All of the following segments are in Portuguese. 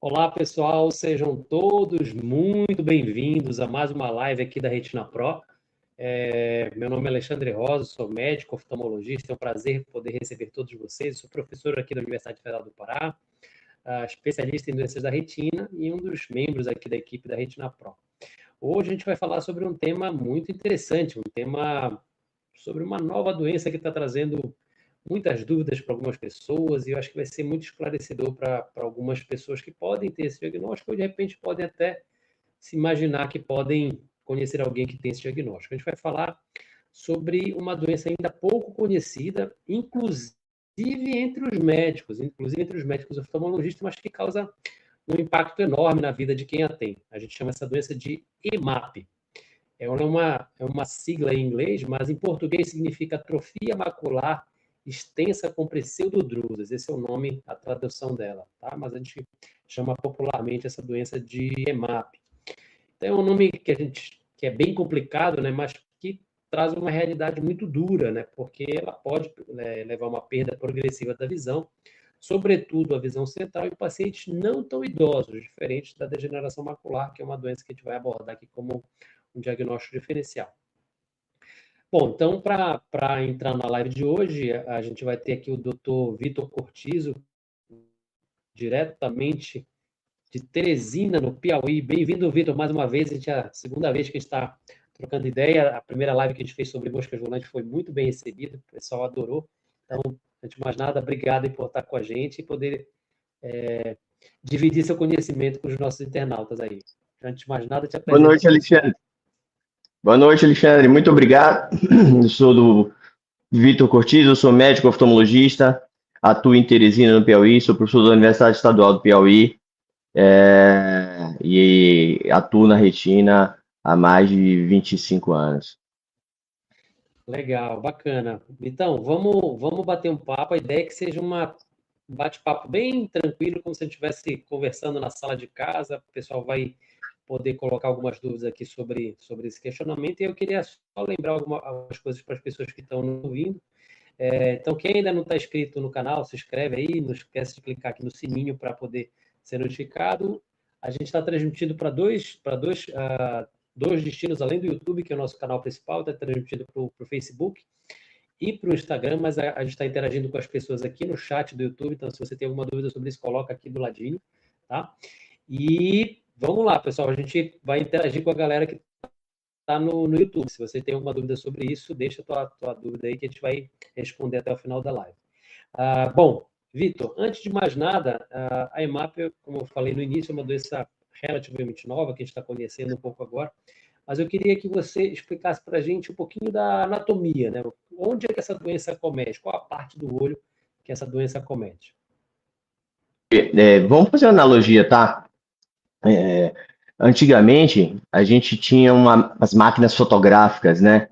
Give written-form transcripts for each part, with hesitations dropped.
Olá, pessoal, sejam todos muito bem-vindos a mais uma live aqui da Retina Pro. Meu nome é Alexandre Rosa, sou médico oftalmologista, é um prazer poder receber todos vocês. Sou professor aqui da Universidade Federal do Pará, especialista em doenças da retina e um dos membros aqui da equipe da Retina Pro. Hoje a gente vai falar sobre um tema muito interessante, um tema sobre uma nova doença que está trazendo muitas dúvidas para algumas pessoas, e eu acho que vai ser muito esclarecedor para algumas pessoas que podem ter esse diagnóstico ou de repente podem até se imaginar que podem conhecer alguém que tem esse diagnóstico. A gente vai falar sobre uma doença ainda pouco conhecida, inclusive entre os médicos oftalmologistas, mas que causa um impacto enorme na vida de quem a tem. A gente chama essa doença de EMAP. É uma sigla em inglês, mas em português significa atrofia macular extensa com pseudodrusas. Esse é o nome, a tradução dela, tá? Mas a gente chama popularmente essa doença de EMAP. Então é um nome que é bem complicado, né? Mas que traz uma realidade muito dura, né? Porque ela pode levar a uma perda progressiva da visão, sobretudo a visão central, em pacientes não tão idosos, diferente da degeneração macular, que é uma doença que a gente vai abordar aqui como um diagnóstico diferencial. Bom, então, para entrar na live de hoje, a gente vai ter aqui o Dr. Vitor Cortizo, diretamente de Teresina, no Piauí. Bem-vindo, Vitor, mais uma vez. É a segunda vez que a gente está trocando ideia. A primeira live que a gente fez sobre moscas volantes foi muito bem recebida, o pessoal adorou. Então, antes de mais nada, obrigado por estar com a gente e poder dividir seu conhecimento com os nossos internautas aí. Antes de mais nada, te apresento. Boa noite, Alexandre. Boa noite, Alexandre. Muito obrigado. Eu sou do Vitor Cortizo, eu sou médico oftalmologista, atuo em Teresina, no Piauí, sou professor da Universidade Estadual do Piauí e atuo na retina há mais de 25 anos. Legal, bacana. Então, vamos bater um papo. A ideia é que seja um bate-papo bem tranquilo, como se a gente estivesse conversando na sala de casa. O pessoal vai poder colocar algumas dúvidas aqui sobre esse questionamento, e eu queria só lembrar algumas coisas para as pessoas que estão nos ouvindo. Então, quem ainda não está inscrito no canal, se inscreve aí, não esquece de clicar aqui no sininho para poder ser notificado. A gente está transmitindo para dois destinos, além do YouTube, que é o nosso canal principal, está transmitido para o Facebook e para o Instagram, mas a gente está interagindo com as pessoas aqui no chat do YouTube, então se você tem alguma dúvida sobre isso, coloca aqui do ladinho, tá? E vamos lá, pessoal, a gente vai interagir com a galera que está no YouTube. Se você tem alguma dúvida sobre isso, deixa a tua dúvida aí que a gente vai responder até o final da live. Bom, Vitor, antes de mais nada, a EMAP, como eu falei no início, é uma doença relativamente nova, que a gente está conhecendo um pouco agora, mas eu queria que você explicasse para a gente um pouquinho da anatomia, né? Onde é que essa doença comete? Qual a parte do olho que essa doença comete? Vamos fazer uma analogia, tá? Antigamente, a gente tinha as máquinas fotográficas, né?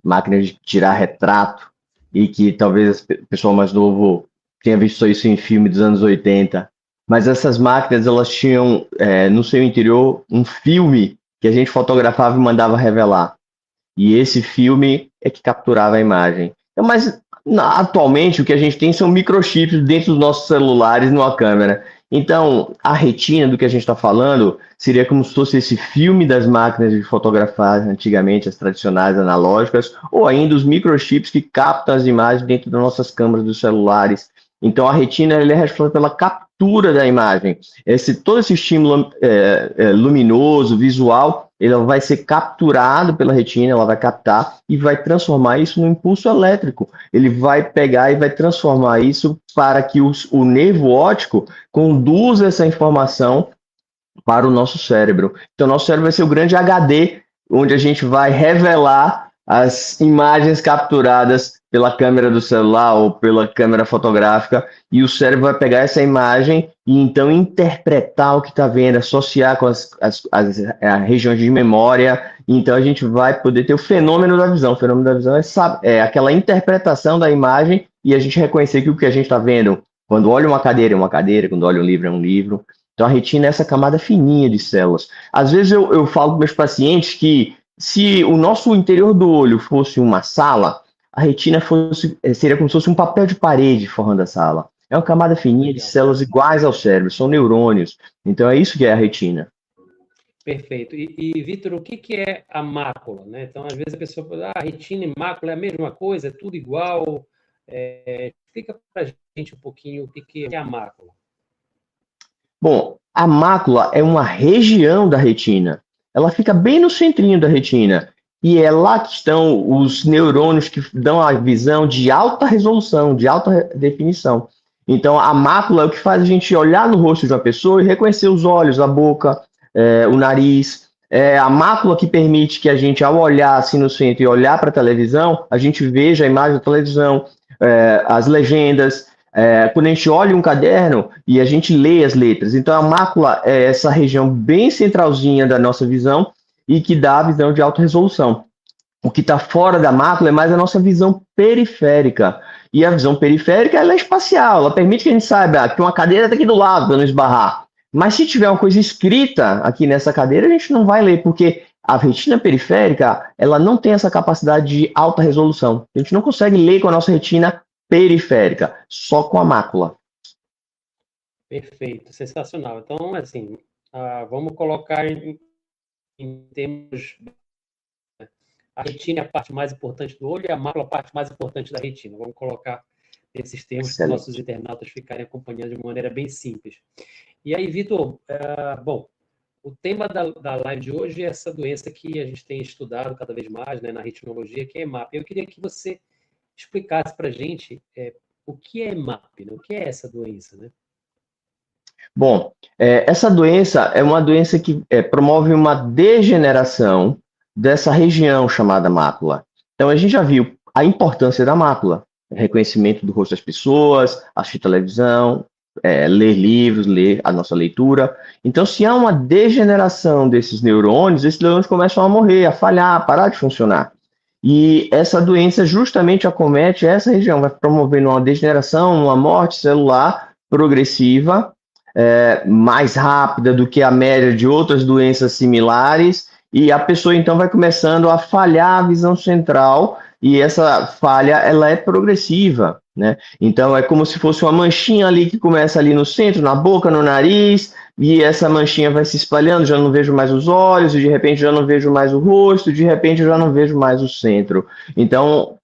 Máquinas de tirar retrato, e que talvez o pessoal mais novo tenha visto isso em filme dos anos 80. Mas essas máquinas, elas tinham no seu interior um filme que a gente fotografava e mandava revelar. E esse filme é que capturava a imagem. Então, mas atualmente o que a gente tem são microchips dentro dos nossos celulares numa câmera. Então, a retina do que a gente está falando seria como se fosse esse filme das máquinas de fotografar antigamente, as tradicionais analógicas, ou ainda os microchips que captam as imagens dentro das nossas câmeras dos celulares. Então, a retina é responsável pela captura da imagem. Todo esse estímulo luminoso, visual, ele vai ser capturado pela retina, ela vai captar e vai transformar isso num impulso elétrico. Ele vai pegar e vai transformar isso para que o nervo óptico conduza essa informação para o nosso cérebro. Então, nosso cérebro vai ser o grande HD, onde a gente vai revelar as imagens capturadas pela câmera do celular ou pela câmera fotográfica, e o cérebro vai pegar essa imagem e então interpretar o que está vendo, associar com as regiões de memória. Então a gente vai poder ter o fenômeno da visão. O fenômeno da visão é aquela interpretação da imagem e a gente reconhecer que o que a gente está vendo, quando olha uma cadeira é uma cadeira, quando olha um livro é um livro. Então a retina é essa camada fininha de células. Às vezes eu falo para meus pacientes que se o nosso interior do olho fosse uma sala, a retina seria como se fosse um papel de parede forrando a sala. É uma camada fininha de Legal. células iguais ao cérebro, são neurônios. Então é isso que é a retina. Perfeito. E Vitor, o que é a mácula, né? Então, às vezes a pessoa fala, retina e mácula é a mesma coisa, é tudo igual. Explica para a gente um pouquinho o que é a mácula. Bom, a mácula é uma região da retina. Ela fica bem no centrinho da retina. E é lá que estão os neurônios que dão a visão de alta resolução, de alta definição. Então, a mácula é o que faz a gente olhar no rosto de uma pessoa e reconhecer os olhos, a boca, o nariz. É a mácula que permite que a gente, ao olhar assim no centro e olhar para a televisão, a gente veja a imagem da televisão, as legendas, quando a gente olha um caderno e a gente lê as letras. Então, a mácula é essa região bem centralzinha da nossa visão e que dá a visão de alta resolução. O que está fora da mácula é mais a nossa visão periférica. E a visão periférica ela é espacial, ela permite que a gente saiba que uma cadeira está aqui do lado para não esbarrar. Mas se tiver uma coisa escrita aqui nessa cadeira, a gente não vai ler, porque a retina periférica ela não tem essa capacidade de alta resolução. A gente não consegue ler com a nossa retina periférica, só com a mácula. Perfeito, sensacional. Então, assim, vamos colocar em termos. A retina é a parte mais importante do olho e a mácula é a parte mais importante da retina. Vamos colocar esses termos para os nossos internautas ficarem acompanhando de maneira bem simples. E aí, Vitor, bom, o tema da live de hoje é essa doença que a gente tem estudado cada vez mais, né, na retinologia, que é EMAP. Eu queria que você explicasse para a gente o que é EMAP, né? O que é essa doença, né? Bom, essa doença é uma doença que promove uma degeneração dessa região chamada mácula. Então, a gente já viu a importância da mácula, reconhecimento do rosto das pessoas, assistir televisão, ler livros, ler a nossa leitura. Então, se há uma degeneração desses neurônios, esses neurônios começam a morrer, a falhar, a parar de funcionar. E essa doença justamente acomete essa região, vai promovendo uma degeneração, uma morte celular progressiva, mais rápida do que a média de outras doenças similares, e a pessoa então vai começando a falhar a visão central, e essa falha ela é progressiva, né? Então é como se fosse uma manchinha ali que começa ali no centro, na boca, no nariz, e essa manchinha vai se espalhando, já não vejo mais os olhos, e de repente já não vejo mais o rosto, de repente já não vejo mais o centro. Então,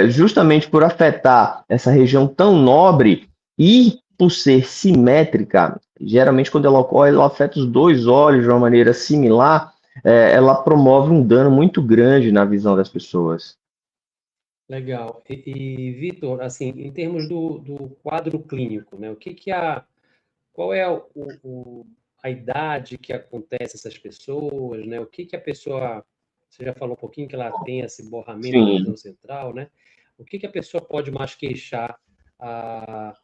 justamente por afetar essa região tão nobre e por ser simétrica, geralmente quando ela ocorre, ela afeta os dois olhos de uma maneira similar, ela promove um dano muito grande na visão das pessoas. Legal. E Vitor, assim, em termos do quadro clínico, né? Qual é a idade que acontece essas pessoas, né? O que a pessoa, você já falou um pouquinho que ela tem esse borramento na visão central, né? O que a pessoa pode mais queixar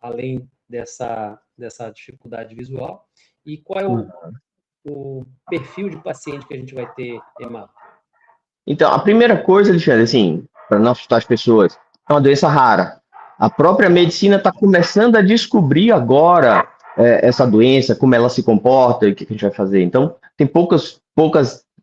além dessa dificuldade visual? E qual é o perfil de paciente que a gente vai ter, EMAP? Então, a primeira coisa, Alexandre, assim, para não assustar as pessoas, é uma doença rara. A própria medicina está começando a descobrir agora essa doença, como ela se comporta e o que a gente vai fazer. Então, tem poucas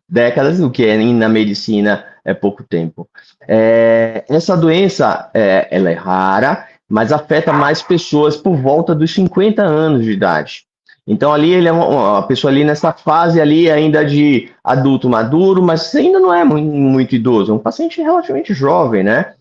décadas, o que na medicina é pouco tempo. Essa doença, ela é rara, mas afeta mais pessoas por volta dos 50 anos de idade. Então, ali ele é uma pessoa ali nessa fase ali ainda de adulto maduro, mas ainda não é muito idoso, é um paciente relativamente jovem, né?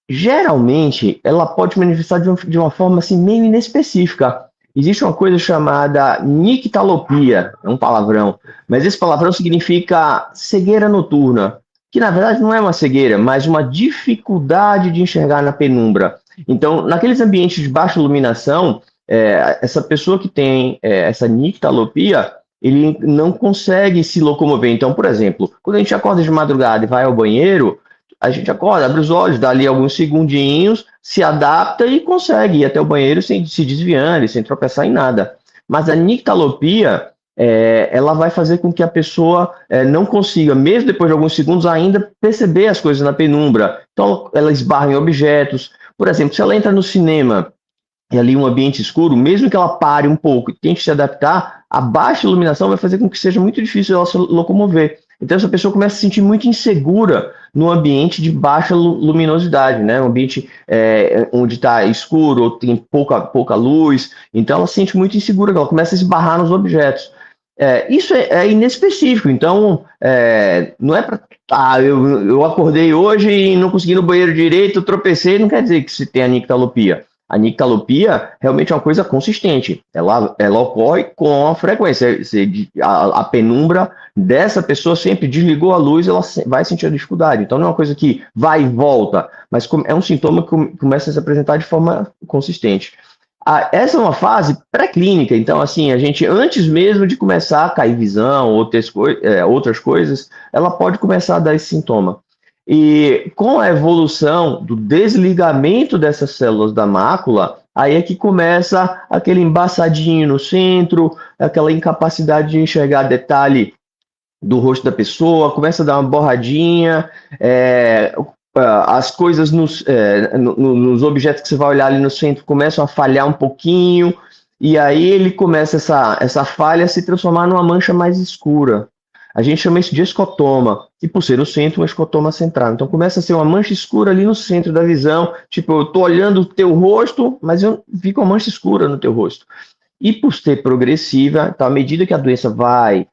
Geralmente, ela pode manifestar de uma forma assim, meio inespecífica. Existe uma coisa chamada nictalopia, é um palavrão, mas esse palavrão significa cegueira noturna, que na verdade não é uma cegueira, mas uma dificuldade de enxergar na penumbra. Então, naqueles ambientes de baixa iluminação, essa pessoa que tem essa nictalopia, ele não consegue se locomover. Então, por exemplo, quando a gente acorda de madrugada e vai ao banheiro, a gente acorda, abre os olhos, dá ali alguns segundinhos, se adapta e consegue ir até o banheiro sem se desviando, sem tropeçar em nada. Mas a nictalopia, ela vai fazer com que a pessoa não consiga, mesmo depois de alguns segundos, ainda perceber as coisas na penumbra. Então, ela esbarra em objetos. Por exemplo, se ela entra no cinema e ali um ambiente escuro, mesmo que ela pare um pouco e tente se adaptar, a baixa iluminação vai fazer com que seja muito difícil ela se locomover. Então essa pessoa começa a se sentir muito insegura no ambiente de baixa luminosidade, né? Um ambiente onde está escuro ou tem pouca luz. Então ela se sente muito insegura, ela começa a esbarrar nos objetos. Isso é inespecífico, então não é para. Eu acordei hoje e não consegui ir no banheiro direito, tropecei, não quer dizer que se tem a nictalopia. A nictalopia realmente é uma coisa consistente, ela ocorre com a frequência. A penumbra dessa pessoa sempre desligou a luz, ela vai sentir a dificuldade. Então não é uma coisa que vai e volta, mas é um sintoma que começa a se apresentar de forma consistente. Essa é uma fase pré-clínica, então assim, a gente antes mesmo de começar a cair visão, outras coisas, ela pode começar a dar esse sintoma. E com a evolução do desligamento dessas células da mácula, aí é que começa aquele embaçadinho no centro, aquela incapacidade de enxergar detalhe do rosto da pessoa, começa a dar uma borradinha, as coisas nos objetos que você vai olhar ali no centro começam a falhar um pouquinho, e aí ele começa essa falha a se transformar numa mancha mais escura. A gente chama isso de escotoma, e por ser no centro, um escotoma central. Então começa a ser uma mancha escura ali no centro da visão, tipo, eu estou olhando o teu rosto, mas eu vi com uma mancha escura no teu rosto. E por ser progressiva, então, à medida que a doença vai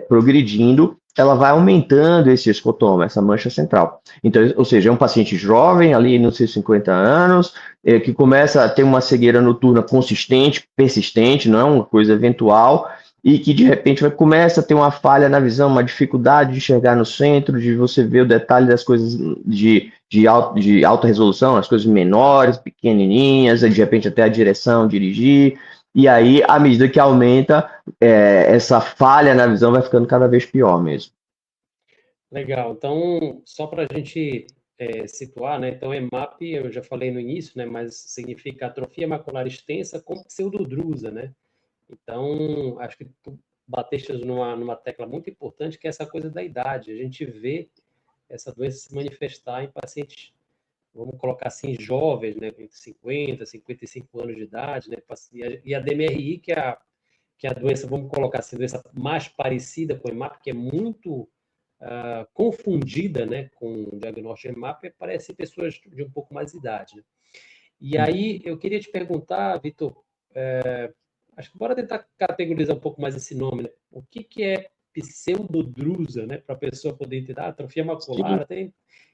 progredindo, ela vai aumentando esse escotoma, essa mancha central. Então, ou seja, é um paciente jovem, ali nos seus 50 anos, que começa a ter uma cegueira noturna consistente, persistente, não é uma coisa eventual, e que de repente começa a ter uma falha na visão, uma dificuldade de enxergar no centro, de você ver o detalhe das coisas de alta resolução, as coisas menores, pequenininhas, de repente até a direção, dirigir, e aí, à medida que aumenta, essa falha na visão vai ficando cada vez pior mesmo. Legal. Então, só para a gente situar, né? Então, EMAP, eu já falei no início, né? Mas significa atrofia macular extensa com pseudodrusa, né? Então, acho que tu bateste numa tecla muito importante, que é essa coisa da idade. A gente vê essa doença se manifestar em pacientes, vamos colocar assim, jovens, né, entre 50 e 55 anos de idade, né, e a DMRI, que é a doença, vamos colocar assim, a doença mais parecida com o EMAP, que é muito confundida, né, com o diagnóstico de EMAP, parece pessoas de um pouco mais de idade, né? E aí, eu queria te perguntar, Vitor, acho que bora tentar categorizar um pouco mais esse nome, né? O que é pseudodrusa, né? Para a pessoa poder entender, atrofia macular, até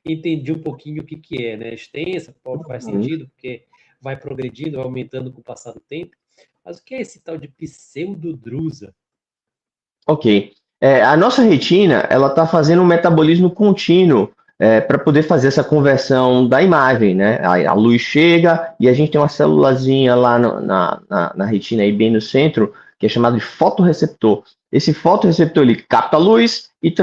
entendi um pouquinho o que é, né? Extensa, faz sentido, porque vai progredindo, vai aumentando com o passar do tempo. Mas o que é esse tal de pseudodrusa? Ok. A nossa retina, ela está fazendo um metabolismo contínuo para poder fazer essa conversão da imagem, né? A luz chega e a gente tem uma célulazinha lá na retina, aí bem no centro, que é chamado de fotorreceptor. Esse fotorreceptor, ele capta a luz e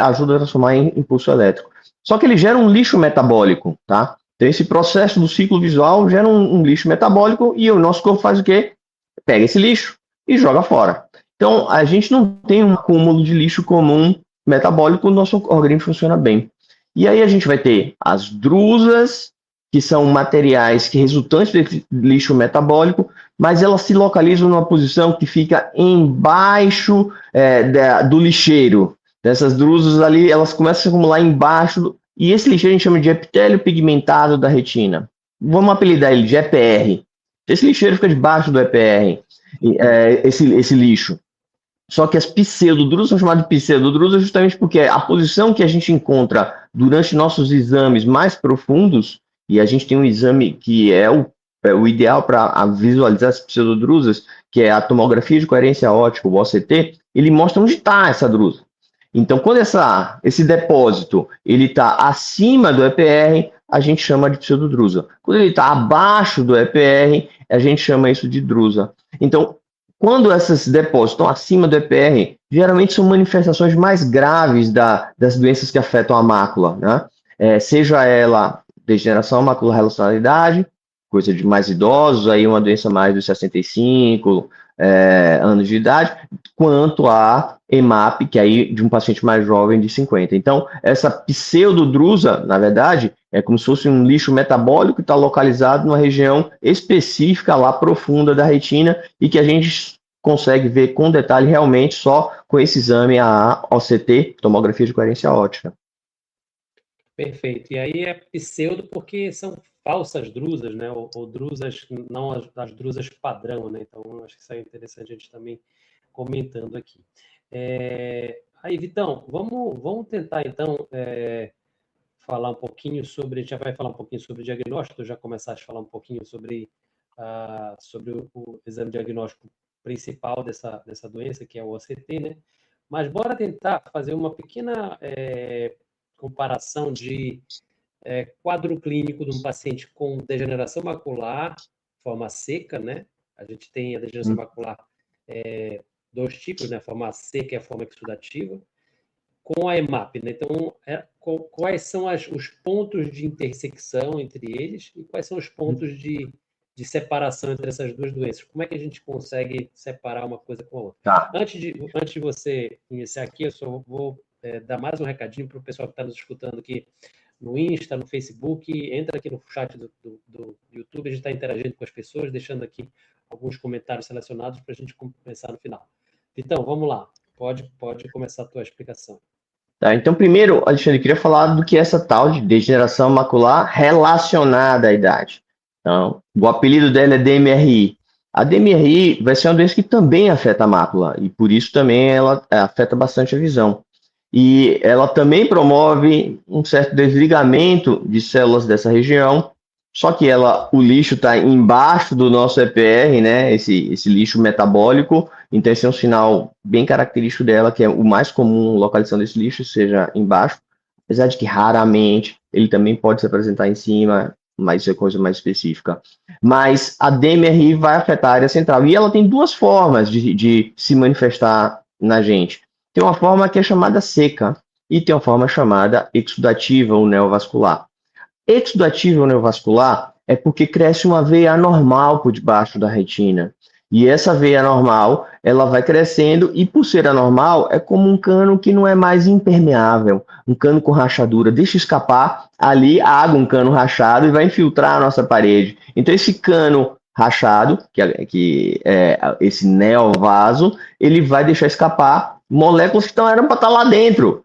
ajuda a transformar em impulso elétrico. Só que ele gera um lixo metabólico, tá? Então, esse processo do ciclo visual gera um lixo metabólico e o nosso corpo faz o quê? Pega esse lixo e joga fora. Então, a gente não tem um acúmulo de lixo comum metabólico, o nosso organismo funciona bem. E aí a gente vai ter as drusas, que são materiais que resultantes desse lixo metabólico, mas elas se localizam numa posição que fica embaixo do lixeiro. Dessas drusas ali, elas começam a se acumular embaixo, e esse lixeiro a gente chama de epitélio pigmentado da retina. Vamos apelidar ele de EPR. Esse lixeiro fica debaixo do EPR, esse lixo. Só que as pseudodrusas são chamadas de pseudodrusas justamente porque a posição que a gente encontra durante nossos exames mais profundos, e a gente tem um exame que é o ideal para visualizar as pseudodrusas, que é a tomografia de coerência óptica, o OCT, ele mostra onde está essa drusa. Então, quando esse depósito ele está acima do EPR, a gente chama de pseudodrusa. Quando ele está abaixo do EPR, a gente chama isso de drusa. Então, quando esses depósitos estão acima do EPR, geralmente são manifestações mais graves das doenças que afetam a mácula, né? Seja ela degeneração macular relacionada à idade, coisa de mais idosos, aí uma doença mais dos 65 anos de idade, quanto a EMAP, que aí de um paciente mais jovem de 50. Então, essa pseudodrusa, na verdade, é como se fosse um lixo metabólico que está localizado numa região específica lá profunda da retina e que a gente consegue ver com detalhe realmente só com esse exame, a OCT, tomografia de coerência óptica. Perfeito. E aí é pseudo porque são falsas drusas, né? Ou drusas, não as drusas padrão, né? Então, acho que isso é interessante a gente também comentando aqui. Aí, Vitão, vamos tentar, então, falar um pouquinho sobre... A gente já vai falar um pouquinho sobre diagnóstico, já começaste a falar um pouquinho sobre o exame diagnóstico principal dessa doença, que é o OCT, né? Mas bora tentar fazer uma pequena comparação de quadro clínico de um paciente com degeneração macular, forma seca, né? A gente tem a degeneração macular dois tipos, né? A forma seca e a forma exudativa, com a EMAP, né? Então, quais são os pontos de intersecção entre eles e quais são os pontos de separação entre essas duas doenças? Como é que a gente consegue separar uma coisa com a outra? Tá. Antes de você iniciar aqui, eu só vou dar mais um recadinho para o pessoal que está nos escutando aqui no Insta, no Facebook, entra aqui no chat do YouTube, a gente está interagindo com as pessoas, deixando aqui alguns comentários selecionados para a gente começar no final. Então, vamos lá, pode começar a tua explicação. Tá, então, primeiro, Alexandre, eu queria falar do que é essa tal de degeneração macular relacionada à idade. Então, o apelido dela é DMRI. A DMRI vai ser uma doença que também afeta a mácula, e por isso também ela afeta bastante a visão. E ela também promove um certo desligamento de células dessa região, só que o lixo está embaixo do nosso EPR, né? Esse lixo metabólico. Então, esse é um sinal bem característico dela, que é o mais comum localização desse lixo, seja embaixo, apesar de que raramente ele também pode se apresentar em cima, mas isso é coisa mais específica. Mas a DMRI vai afetar a área central, e ela tem duas formas de se manifestar na gente. Tem uma forma que é chamada seca, e tem uma forma chamada exudativa ou neovascular. Exudativa ou neovascular é porque cresce uma veia anormal por debaixo da retina. E essa veia anormal, ela vai crescendo, e por ser anormal, é como um cano que não é mais impermeável, um cano com rachadura, deixa escapar ali a água, um cano rachado, e vai infiltrar a nossa parede. Então, esse cano rachado, que é esse neovaso, ele vai deixar escapar moléculas que eram para estar lá dentro.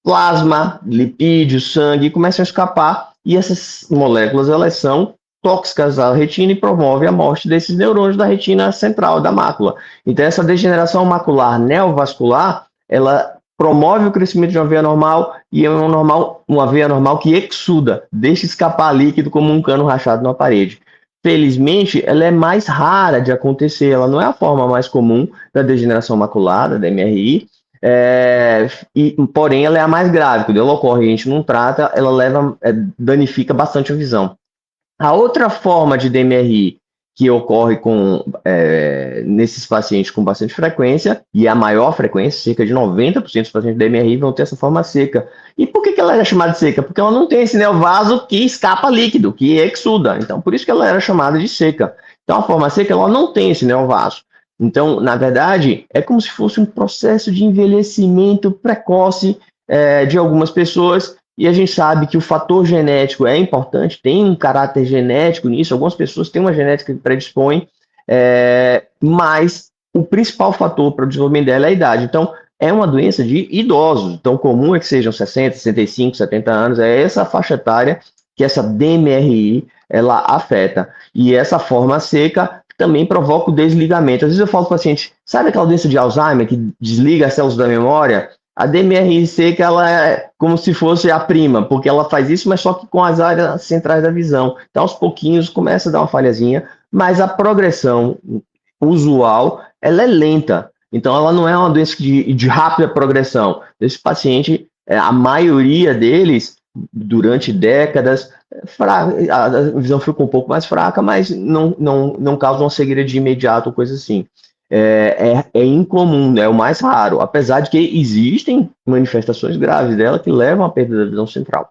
Plasma, lipídio, sangue, começam a escapar, e essas moléculas, elas são tóxicas à retina e promovem a morte desses neurônios da retina central, da mácula. Então, essa degeneração macular neovascular, ela promove o crescimento de uma veia normal, e é uma veia normal que exuda, deixa escapar líquido como um cano rachado na parede. Felizmente, ela é mais rara de acontecer, ela não é a forma mais comum da degeneração macular, da DMRI, porém ela é a mais grave. Quando ela ocorre e a gente não trata, ela danifica bastante a visão. A outra forma de DMRI que ocorre nesses pacientes com bastante frequência, e a maior frequência, cerca de 90% dos pacientes de DMRI vão ter essa forma seca. E por que ela era chamada de seca? Porque ela não tem esse neovaso que escapa líquido, que exuda. Então, por isso que ela era chamada de seca. Então, a forma seca, ela não tem esse neovaso. Então, na verdade, é como se fosse um processo de envelhecimento precoce de algumas pessoas, e a gente sabe que o fator genético é importante, tem um caráter genético nisso, algumas pessoas têm uma genética que predispõe, mas o principal fator para o desenvolvimento dela é a idade. Então, é uma doença de idosos, então comum é que sejam 60, 65, 70 anos, é essa faixa etária que essa DMRI, ela afeta. E essa forma seca também provoca o desligamento. Às vezes eu falo para o paciente, sabe aquela doença de Alzheimer que desliga as células da memória? A DMRI seca, ela é como se fosse a prima, porque ela faz isso, mas só que com as áreas centrais da visão. Então, aos pouquinhos, começa a dar uma falhazinha, mas a progressão usual, ela é lenta. Então, ela não é uma doença de rápida progressão. Esse paciente, a maioria deles, durante décadas, a visão fica um pouco mais fraca, mas não causa uma cegueira de imediato ou coisa assim. É incomum, é o mais raro, apesar de que existem manifestações graves dela que levam à perda da visão central.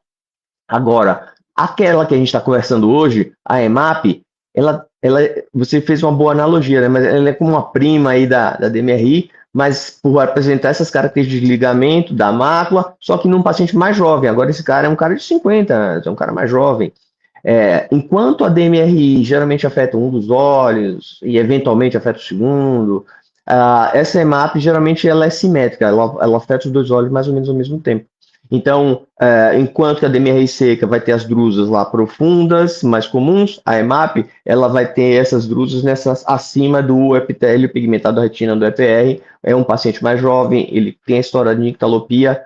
Agora, aquela que a gente está conversando hoje, a EMAP, você fez uma boa analogia, né? Mas ela é como uma prima aí da DMRI, mas por apresentar essas características de ligamento da mácula, só que num paciente mais jovem. Agora esse cara é um cara de 50 anos, é um cara mais jovem. Enquanto a DMRI geralmente afeta um dos olhos e eventualmente afeta o segundo, essa EMAP geralmente ela é simétrica, ela afeta os dois olhos mais ou menos ao mesmo tempo. Então, enquanto que a DMRI seca vai ter as drusas lá profundas, mais comuns, a EMAP ela vai ter essas drusas nessas acima do epitélio pigmentado da retina do EPR. É um paciente mais jovem, ele tem a história de nictalopia,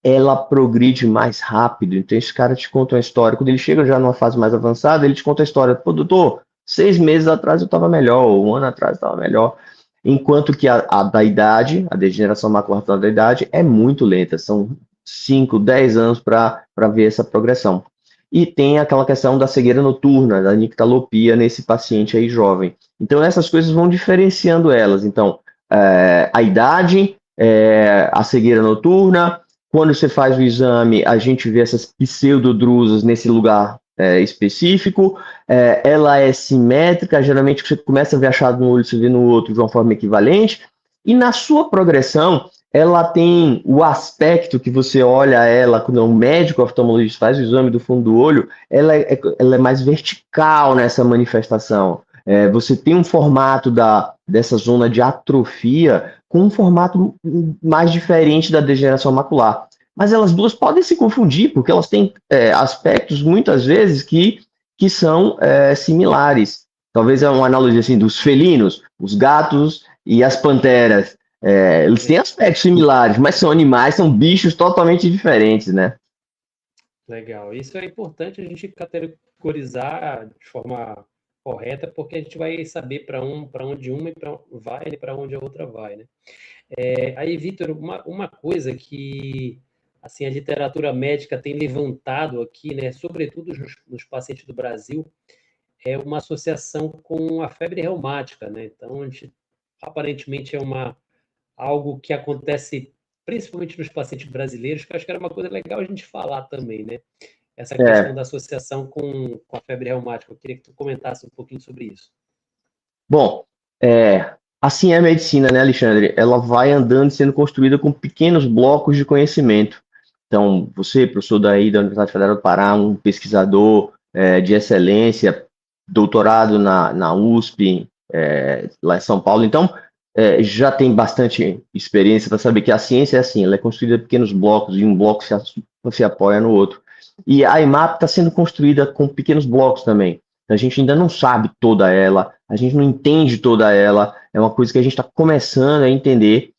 ela progride mais rápido. Então, esse cara te conta uma história. Quando ele chega já numa fase mais avançada, ele te conta a história. Pô, doutor, 6 meses atrás eu estava melhor, ou 1 ano atrás eu estava melhor. Enquanto que a da idade, a degeneração macular retinal da idade, é muito lenta. São 5, 10 anos para ver essa progressão. E tem aquela questão da cegueira noturna, da nictalopia nesse paciente aí jovem. Então, essas coisas vão diferenciando elas. Então, a idade, a cegueira noturna. Quando você faz o exame, a gente vê essas pseudodrusas nesse lugar específico. Ela é simétrica, geralmente você começa a ver achado no olho, você vê no outro de uma forma equivalente. E na sua progressão, ela tem o aspecto que você olha ela, quando um médico oftalmologista faz o exame do fundo do olho, ela é mais vertical nessa manifestação. Você tem um formato dessa zona de atrofia com um formato mais diferente da degeneração macular. Mas elas duas podem se confundir, porque elas têm aspectos, muitas vezes, que são similares. Talvez é uma analogia assim, dos felinos, os gatos e as panteras. Eles têm aspectos similares, mas são animais, são bichos totalmente diferentes, né? Legal. Isso é importante a gente categorizar de forma correta, porque a gente vai saber para onde uma vai e para onde a outra vai, né? Aí, Vitor, uma coisa que assim, a literatura médica tem levantado aqui, né, sobretudo nos pacientes do Brasil, é uma associação com a febre reumática, né? Então, aparentemente é algo que acontece principalmente nos pacientes brasileiros, que eu acho que era uma coisa legal a gente falar também, né? Essa questão da associação com a febre reumática. Eu queria que tu comentasse um pouquinho sobre isso. Bom, assim é a medicina, né, Alexandre? Ela vai andando sendo construída com pequenos blocos de conhecimento. Então, você, professor da Universidade Federal do Pará, um pesquisador de excelência, doutorado na USP, lá em São Paulo, então, já tem bastante experiência para saber que a ciência é assim, ela é construída em pequenos blocos, e um bloco se apoia no outro. E a EMAP está sendo construída com pequenos blocos também. A gente ainda não sabe toda ela, a gente não entende toda ela, é uma coisa que a gente está começando a entender.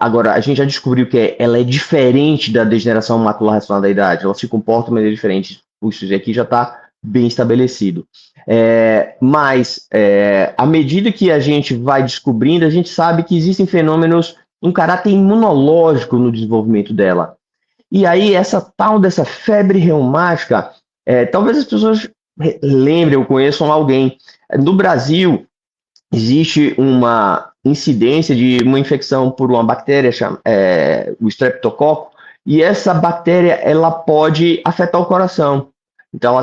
Agora, a gente já descobriu que ela é diferente da degeneração macular retinal da idade, ela se comporta de maneira diferente. Puxa, isso aqui já está bem estabelecido. Mas, à medida que a gente vai descobrindo, a gente sabe que existem fenômenos, um caráter imunológico no desenvolvimento dela. E aí, essa tal dessa febre reumática, talvez as pessoas lembrem ou conheçam alguém. No Brasil, existe uma incidência de uma infecção por uma bactéria, o streptococo, e essa bactéria ela pode afetar o coração. Então,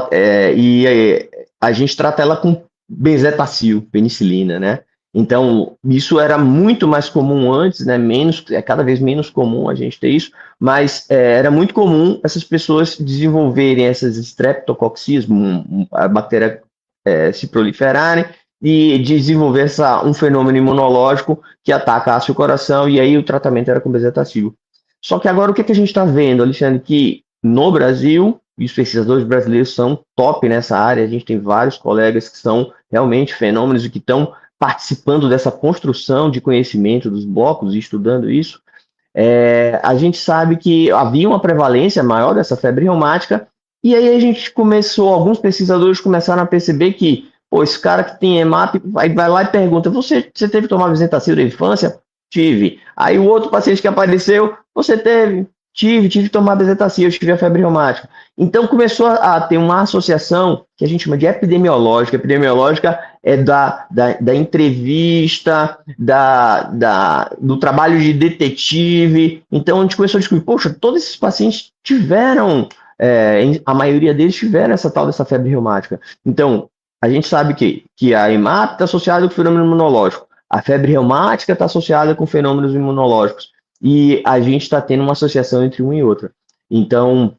a gente trata ela com benzetacil, penicilina, né? Então, isso era muito mais comum antes, né? Cada vez menos comum a gente ter isso, mas era muito comum essas pessoas desenvolverem essas streptococcus, a bactéria se proliferarem e desenvolver um fenômeno imunológico que atacasse o coração, e aí o tratamento era com benzetacil. Só que agora o que a gente está vendo, Alexandre, que no Brasil, e os pesquisadores brasileiros são top nessa área, a gente tem vários colegas que são realmente fenômenos e que estão participando dessa construção de conhecimento dos blocos e estudando isso. A gente sabe que havia uma prevalência maior dessa febre reumática, e aí a gente alguns pesquisadores começaram a perceber que, esse cara que tem EMAP vai lá e pergunta, você teve que tomar benzetacil da infância? Tive. Aí o outro paciente que apareceu, você teve? Tive que tomar benzetacil, eu tive a febre reumática. Então começou a ter uma associação que a gente chama de epidemiológica. Epidemiológica é da entrevista, do trabalho de detetive. Então a gente começou a descobrir, todos esses pacientes tiveram, a maioria deles tiveram essa tal dessa febre reumática. Então, a gente sabe que a EMAP está associada com fenômeno imunológico, a febre reumática está associada com fenômenos imunológicos, e a gente está tendo uma associação entre uma e outra. Então,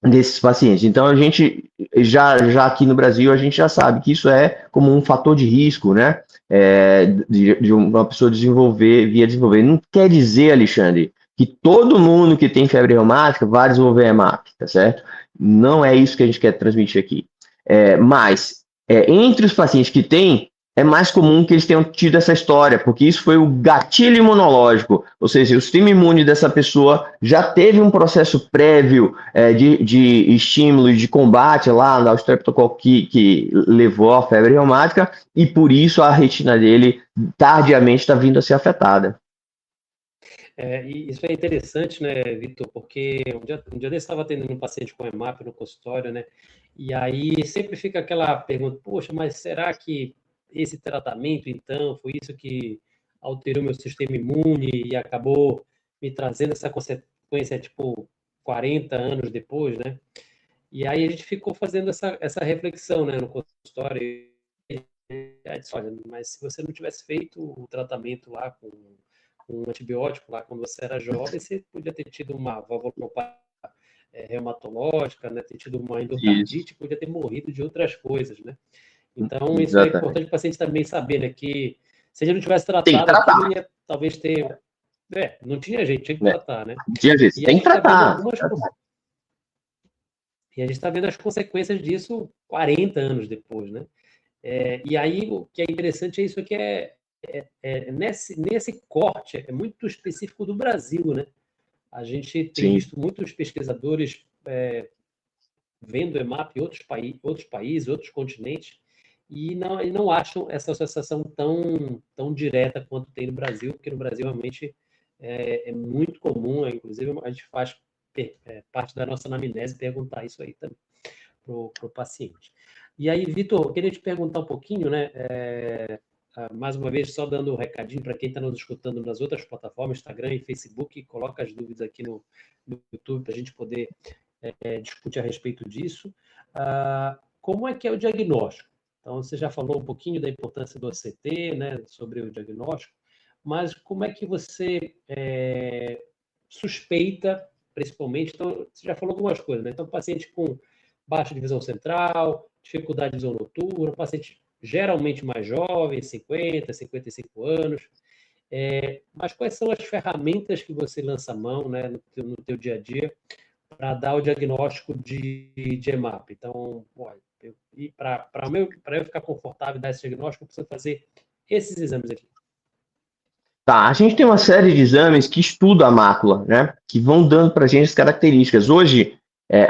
desses pacientes. Então, a gente, já aqui no Brasil, a gente já sabe que isso é como um fator de risco, né? De uma pessoa desenvolver. Não quer dizer, Alexandre, que todo mundo que tem febre reumática vai desenvolver EMAC, tá certo? Não é isso que a gente quer transmitir aqui. Mas, entre os pacientes que têm, é mais comum que eles tenham tido essa história, porque isso foi o gatilho imunológico, ou seja, o sistema imune dessa pessoa já teve um processo prévio de estímulo e de combate lá ao streptococcus que levou à febre reumática, e por isso a retina dele tardiamente está vindo a ser afetada. E isso é interessante, né, Vitor, porque um dia desse estava atendendo um paciente com EMAP no consultório, né, e aí sempre fica aquela pergunta, poxa, mas será que esse tratamento, então, foi isso que alterou meu sistema imune e acabou me trazendo essa consequência, tipo, 40 anos depois, né? E aí a gente ficou fazendo essa reflexão, né, no consultório. E aí disse, olha, mas se você não tivesse feito o tratamento lá com um antibiótico lá quando você era jovem, você podia ter tido uma valvulopatia reumatológica, né, ter tido uma endocardite, podia ter morrido de outras coisas, né? Então, isso é importante para o paciente também saber, né? Que se ele não tivesse tratado, aquilo ia talvez ter... não tinha jeito, tinha que tratar, né? Tinha jeito, tem que tratar. E a gente está vendo as consequências disso 40 anos depois, né? E aí, o que é interessante é isso que nesse corte, é muito específico do Brasil, né? A gente tem visto muitos pesquisadores vendo EMAP em outros países, outros continentes, e não acham essa associação tão direta quanto tem no Brasil, porque no Brasil realmente é muito comum, inclusive a gente faz parte da nossa anamnese perguntar isso aí também para o paciente. E aí, Vitor, eu queria te perguntar um pouquinho, né? Mais uma vez, só dando um recadinho para quem está nos escutando nas outras plataformas, Instagram e Facebook, coloca as dúvidas aqui no YouTube para a gente poder discutir a respeito disso. Como é que é o diagnóstico? Então, você já falou um pouquinho da importância do OCT, né, sobre o diagnóstico, mas como é que você suspeita, principalmente, então, você já falou algumas coisas, né? Então, paciente com baixa de visão central, dificuldade de visão noturna, paciente geralmente mais jovem, 50, 55 anos, mas quais são as ferramentas que você lança a mão, né, no teu dia a dia para dar o diagnóstico de EMAP? Então, para eu ficar confortável e dar esse diagnóstico, eu preciso fazer esses exames aqui. Tá, a gente tem uma série de exames que estudam a mácula, né? Que vão dando para a gente as características. Hoje,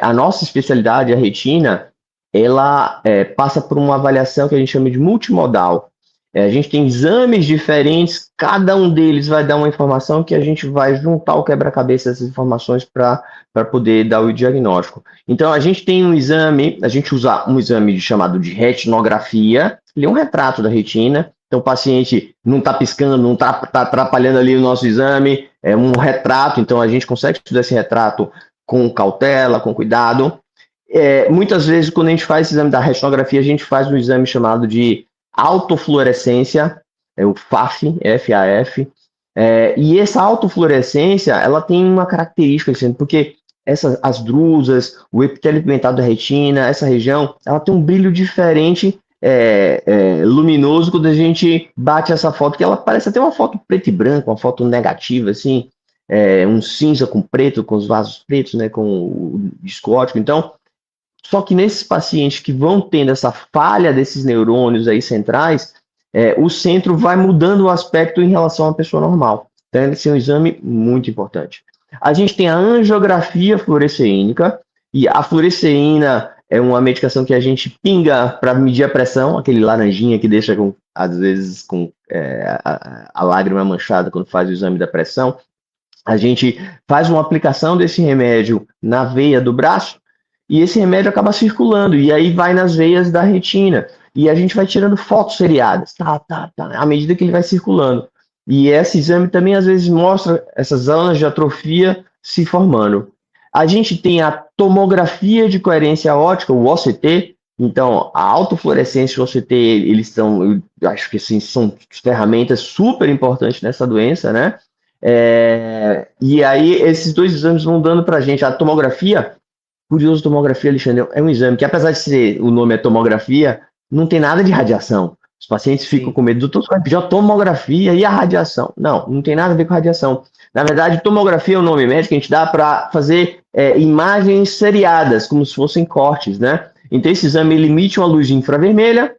a nossa especialidade, a retina, ela passa por uma avaliação que a gente chama de multimodal. A gente tem exames diferentes, cada um deles vai dar uma informação que a gente vai juntar o quebra-cabeça dessas informações para poder dar o diagnóstico. Então, a gente tem um exame, a gente usa um exame chamado de retinografia, ele é um retrato da retina. Então, o paciente não está piscando, não está atrapalhando ali o nosso exame, é um retrato, então a gente consegue estudar esse retrato com cautela, com cuidado. Muitas vezes, quando a gente faz esse exame da retinografia, a gente faz um exame chamado de autofluorescência, o FAF, F-A-F, e essa autofluorescência, ela tem uma característica, porque as drusas, o epitélio pigmentado da retina, essa região, ela tem um brilho diferente, luminoso quando a gente bate essa foto, que ela parece até uma foto preto e branco, uma foto negativa, assim, um cinza com preto, com os vasos pretos, né, com o disco óptico. Então, só que nesses pacientes que vão tendo essa falha desses neurônios aí centrais, o centro vai mudando o aspecto em relação à pessoa normal. Então, esse é um exame muito importante. A gente tem a angiografia fluoresceínica, e a fluoresceína é uma medicação que a gente pinga para medir a pressão, aquele laranjinha que deixa, às vezes, com a lágrima manchada quando faz o exame da pressão. A gente faz uma aplicação desse remédio na veia do braço, e esse remédio acaba circulando, e aí vai nas veias da retina. E a gente vai tirando fotos seriadas, à medida que ele vai circulando. E esse exame também, às vezes, mostra essas zonas de atrofia se formando. A gente tem a tomografia de coerência óptica, o OCT. Então, a autofluorescência e o OCT, eles são, eu acho que assim, são ferramentas super importantes nessa doença, né? E aí, esses dois exames vão dando para a gente. A tomografia, curioso, tomografia, Alexandre, é um exame que, apesar de ser, o nome é tomografia, não tem nada de radiação. Os pacientes ficam com medo, doutor, você vai pedir a tomografia e a radiação. Não, não tem nada a ver com radiação. Na verdade, tomografia é o nome médico que a gente dá para fazer imagens seriadas, como se fossem cortes, né? Então, esse exame ele emite uma luz infravermelha,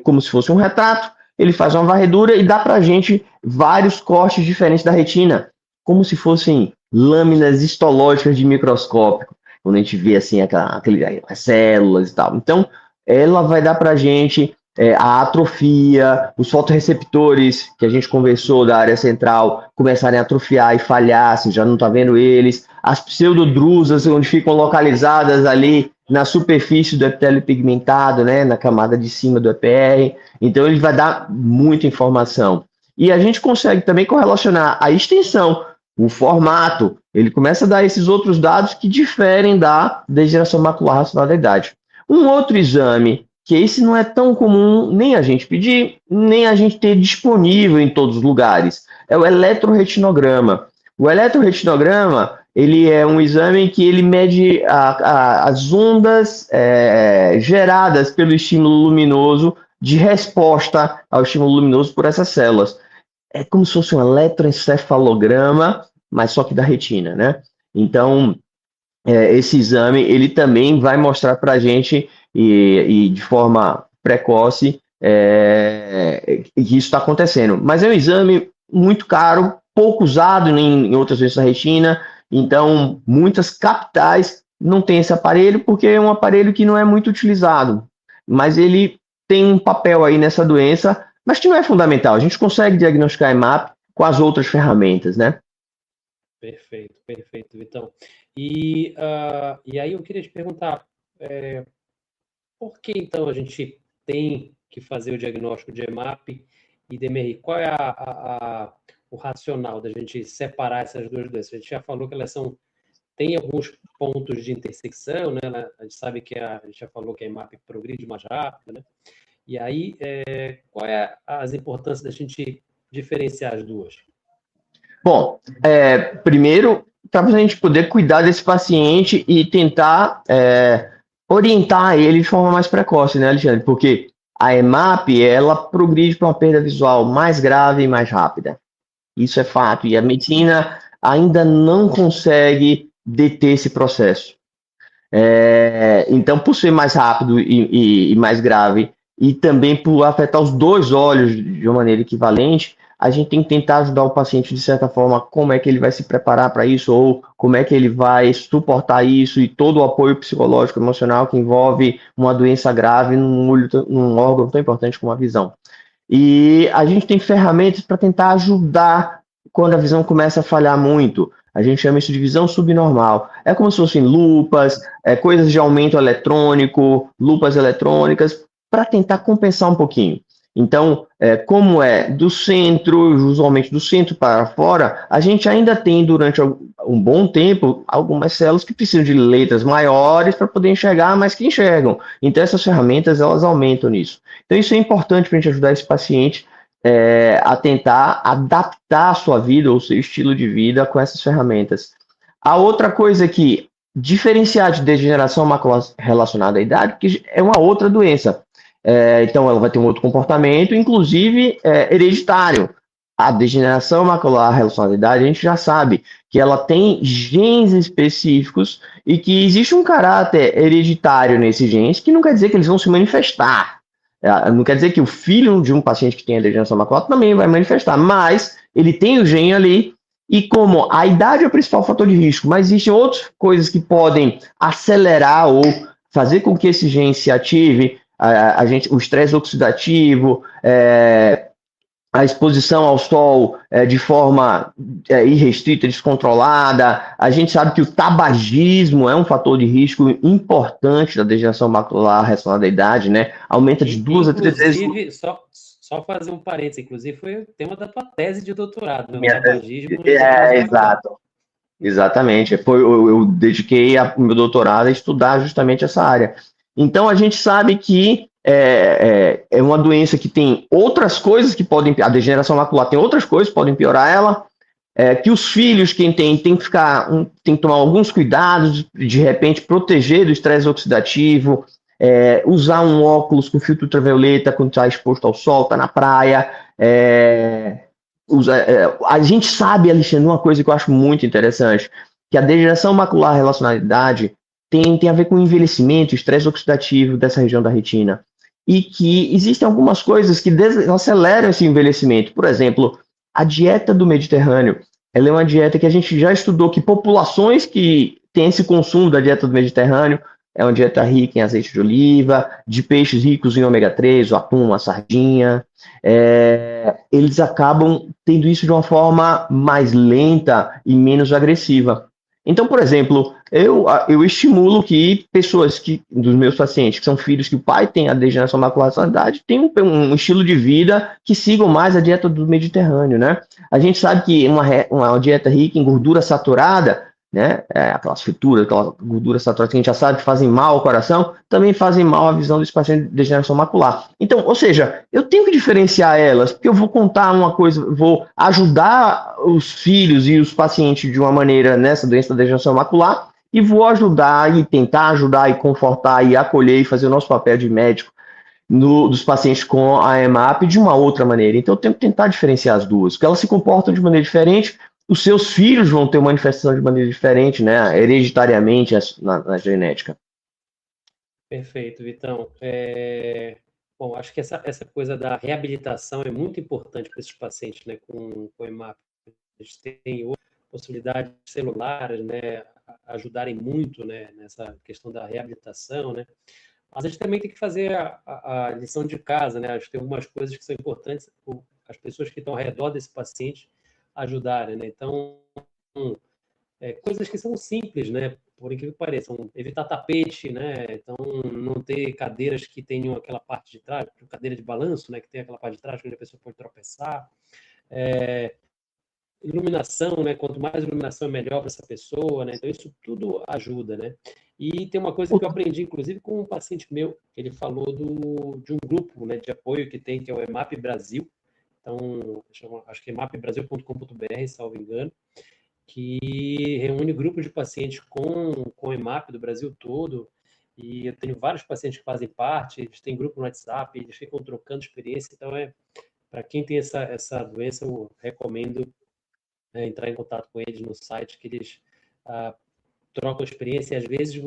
como se fosse um retrato, ele faz uma varredura e dá para a gente vários cortes diferentes da retina, como se fossem lâminas histológicas de microscópio, quando a gente vê assim as células e tal. Então, ela vai dar para a gente a atrofia, os fotorreceptores que a gente conversou da área central começarem a atrofiar e falhar, se já não está vendo eles, as pseudodrusas, onde ficam localizadas ali na superfície do epitélio pigmentado, né, na camada de cima do EPR. Então, ele vai dar muita informação. E a gente consegue também correlacionar a extensão, o formato, ele começa a dar esses outros dados que diferem da degeneração macular racional da idade. Um outro exame, que esse não é tão comum nem a gente pedir, nem a gente ter disponível em todos os lugares, é o eletroretinograma. O eletroretinograma, ele é um exame que ele mede as ondas geradas pelo estímulo luminoso de resposta ao estímulo luminoso por essas células. É como se fosse um eletroencefalograma, mas só que da retina, né? Então, esse exame, ele também vai mostrar para a gente, e de forma precoce, que isso está acontecendo. Mas é um exame muito caro, pouco usado em outras vezes da retina, então muitas capitais não têm esse aparelho, porque é um aparelho que não é muito utilizado, mas ele tem um papel aí nessa doença, mas que não é fundamental. A gente consegue diagnosticar EMAP com as outras ferramentas, né? Perfeito, perfeito, Vitão. E aí eu queria te perguntar, por que então a gente tem que fazer o diagnóstico de EMAP e DMRI? Qual é o racional da gente separar essas duas doenças? A gente já falou que elas têm alguns pontos de intersecção, né? A gente sabe que a gente já falou que a EMAP progride mais rápido, né? E aí, qual é as importâncias da gente diferenciar as duas? Bom, primeiro, para a gente poder cuidar desse paciente e tentar orientar ele de forma mais precoce, né, Alexandre? Porque a EMAP, ela progride para uma perda visual mais grave e mais rápida. Isso é fato. E a medicina ainda não consegue deter esse processo. Então, por ser mais rápido e mais grave, e também por afetar os dois olhos de uma maneira equivalente, a gente tem que tentar ajudar o paciente de certa forma, como é que ele vai se preparar para isso, ou como é que ele vai suportar isso, e todo o apoio psicológico, emocional que envolve uma doença grave num órgão tão importante como a visão. E a gente tem ferramentas para tentar ajudar quando a visão começa a falhar muito. A gente chama isso de visão subnormal. É como se fossem lupas, coisas de aumento eletrônico, lupas eletrônicas, para tentar compensar um pouquinho. Então, como é do centro, usualmente do centro para fora, a gente ainda tem, durante um bom tempo, algumas células que precisam de letras maiores para poder enxergar, mas que enxergam. Então, essas ferramentas, elas aumentam nisso. Então, isso é importante para a gente ajudar esse paciente a tentar adaptar a sua vida ou seu estilo de vida com essas ferramentas. A outra coisa que diferenciar de degeneração macular relacionada à idade, que é uma outra doença. Então, ela vai ter um outro comportamento, inclusive hereditário. A degeneração macular relacionada à idade, a gente já sabe que ela tem genes específicos e que existe um caráter hereditário nesses genes, que não quer dizer que eles vão se manifestar. Não quer dizer que o filho de um paciente que tem a degeneração macular também vai manifestar, mas ele tem o gene ali, e como a idade é o principal fator de risco, mas existem outras coisas que podem acelerar ou fazer com que esse gene se ative, o estresse oxidativo, a exposição ao sol de forma irrestrita, descontrolada. A gente sabe que o tabagismo é um fator de risco importante da degeneração macular relacionada à idade, né? Aumenta de 2 a 3 vezes. Inclusive, só fazer um parênteses, inclusive foi o tema da tua tese de doutorado, né? O tabagismo. Exato. Exatamente. Eu dediquei o meu doutorado a estudar justamente essa área. Então, a gente sabe que é uma doença que tem outras coisas que podem... A degeneração macular tem outras coisas que podem piorar ela. que os filhos, quem tem que ficar, tem que tomar alguns cuidados, de repente proteger do estresse oxidativo, usar um óculos com filtro ultravioleta quando está exposto ao sol, está na praia. A gente sabe, Alexandre, uma coisa que eu acho muito interessante, que a degeneração macular relacionada à idade tem a ver com o envelhecimento, o estresse oxidativo dessa região da retina. E que existem algumas coisas que aceleram esse envelhecimento. Por exemplo, a dieta do Mediterrâneo, ela é uma dieta que a gente já estudou que populações que têm esse consumo da dieta do Mediterrâneo é uma dieta rica em azeite de oliva, de peixes ricos em ômega 3, o atum, a sardinha. Eles acabam tendo isso de uma forma mais lenta e menos agressiva. Então, por exemplo, eu estimulo que pessoas dos meus pacientes, que são filhos que o pai tem a degeneração macular relacionada à idade, tenham um estilo de vida que sigam mais a dieta do Mediterrâneo, né? A gente sabe que uma dieta rica em gordura saturada, né? Aquelas frituras, aquela gordura saturada que a gente já sabe que fazem mal ao coração, também fazem mal à visão desse paciente de degeneração macular. Então, ou seja, eu tenho que diferenciar elas, porque eu vou contar uma coisa, vou ajudar os filhos e os pacientes de uma maneira nessa doença da degeneração macular, e vou ajudar e tentar ajudar e confortar e acolher e fazer o nosso papel de médico dos pacientes com a EMAP de uma outra maneira. Então, eu tenho que tentar diferenciar as duas, porque elas se comportam de maneira diferente. Os seus filhos vão ter manifestação de maneira diferente, né, hereditariamente na genética. Perfeito, Vitão. Bom, acho que essa coisa da reabilitação é muito importante para esses pacientes, né, com EMAP. Eles têm outras possibilidades celulares, né, ajudarem muito, né, nessa questão da reabilitação, né. Mas a gente também tem que fazer a lição de casa, né. Acho que tem algumas coisas que são importantes, as pessoas que estão ao redor desse paciente ajudarem, né? Então, coisas que são simples, né? Por incrível que pareça, evitar tapete, né? Então, não ter cadeiras que tenham aquela parte de trás, cadeira de balanço, né? Que tem aquela parte de trás onde a pessoa pode tropeçar. Iluminação, né? Quanto mais iluminação é melhor para essa pessoa, né? Então, isso tudo ajuda, né? E tem uma coisa que eu aprendi, inclusive, com um paciente meu, ele falou de um grupo, né, de apoio que tem, que é o EMAP Brasil. Então, acho que é mapbrasil.com.br, salvo engano, que reúne grupos de pacientes com EMAP do Brasil todo, e eu tenho vários pacientes que fazem parte, eles têm grupo no WhatsApp, eles ficam trocando experiência, então para quem tem essa doença, eu recomendo entrar em contato com eles no site, que eles trocam experiência, e às vezes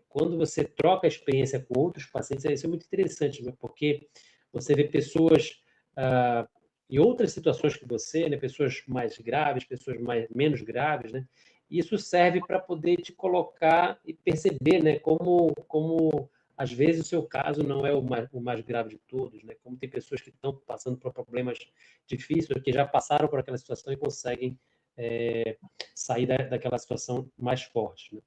quando você troca a experiência com outros pacientes, isso é muito interessante, né? Porque você vê pessoas em outras situações que você, né? Pessoas mais graves, pessoas menos graves, né? E isso serve para poder te colocar e perceber, né? Como às vezes o seu caso não é o mais grave de todos, né? Como tem pessoas que estão passando por problemas difíceis, que já passaram por aquela situação e conseguem sair daquela situação mais forte, né?